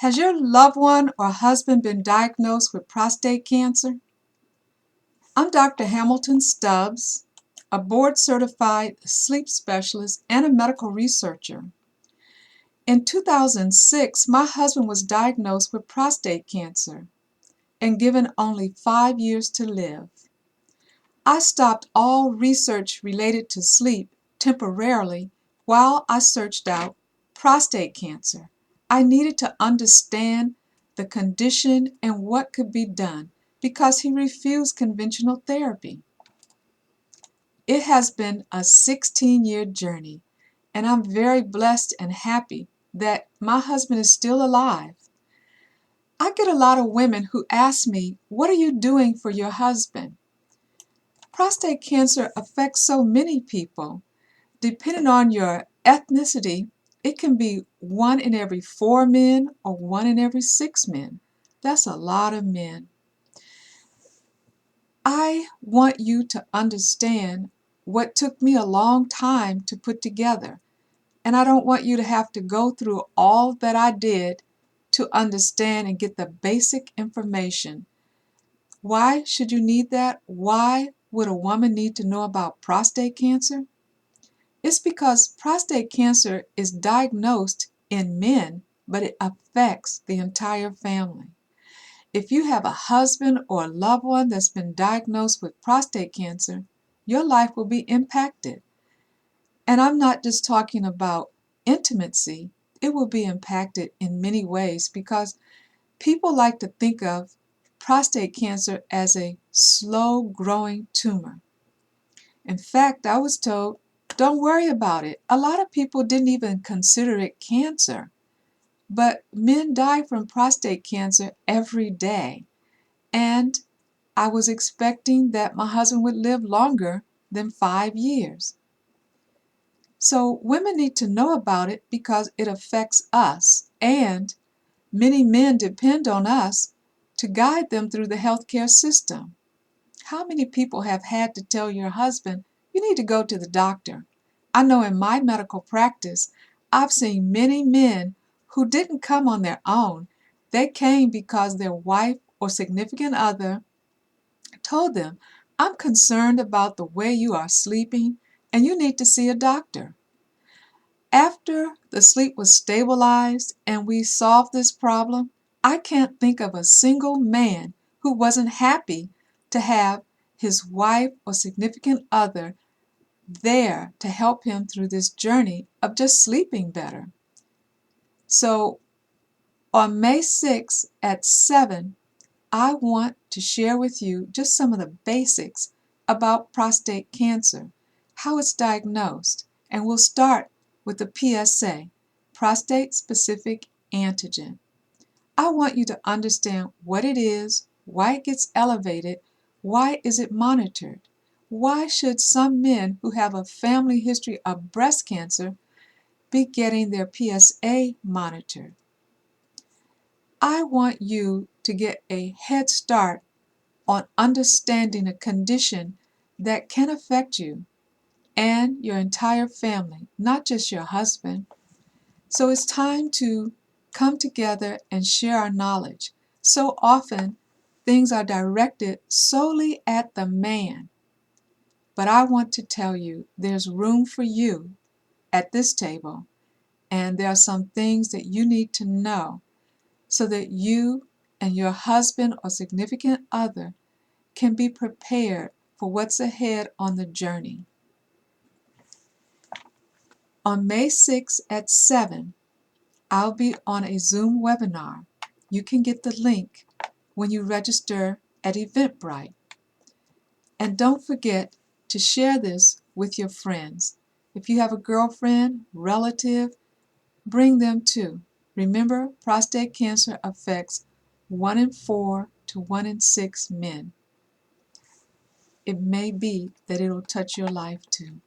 Has your loved one or husband been diagnosed with prostate cancer? I'm Dr. Hamilton Stubbs, a board-certified sleep specialist and a medical researcher. In 2006, my husband was diagnosed with prostate cancer and given only 5 years to live. I stopped all research related to sleep temporarily while I searched out prostate cancer. I needed to understand the condition and what could be done because he refused conventional therapy. It has been a 16-year journey, and I'm very blessed and happy that my husband is still alive. I get a lot of women who ask me, "What are you doing for your husband?" Prostate cancer affects so many people. Depending on your ethnicity, it can be 1 in every 4 men or 1 in every 6 men. That's a lot of men. I want you to understand what took me a long time to put together, and I don't want you to have to go through all that I did to understand and get the basic information. Why should you need that? Why would a woman need to know about prostate cancer? It's because prostate cancer is diagnosed in men, but it affects the entire family. If you have a husband or a loved one that's been diagnosed with prostate cancer, your life will be impacted. And I'm not just talking about intimacy, it will be impacted in many ways because people like to think of prostate cancer as a slow-growing tumor. In fact, I was told, don't worry about it. A lot of people didn't even consider it cancer. But men die from prostate cancer every day. And I was expecting that my husband would live longer than 5 years. So women need to know about it because it affects us. And many men depend on us to guide them through the healthcare system. How many people have had to tell your husband, you need to go to the doctor? I know in my medical practice, I've seen many men who didn't come on their own. They came because their wife or significant other told them, I'm concerned about the way you are sleeping and you need to see a doctor. After the sleep was stabilized and we solved this problem, I can't think of a single man who wasn't happy to have his wife or significant other there to help him through this journey of just sleeping better. So on May 6th at 7, I want to share with you just some of the basics about prostate cancer, how it's diagnosed, and we'll start with the PSA, prostate-specific antigen. I want you to understand what it is, why it gets elevated, why is it monitored, why should some men who have a family history of breast cancer be getting their PSA monitored. I want you to get a head start on understanding a condition that can affect you and your entire family, not just your husband. So it's time to come together and share our knowledge. So often, things are directed solely at the man. But I want to tell you, there's room for you at this table, and there are some things that you need to know so that you and your husband or significant other can be prepared for what's ahead on the journey. On May 6th at 7, I'll be on a Zoom webinar. You can get the link when you register at Eventbrite. And don't forget to share this with your friends. If you have a girlfriend, relative, bring them too. Remember, prostate cancer affects 1 in 4 to 1 in 6 men. It may be that it'll touch your life too.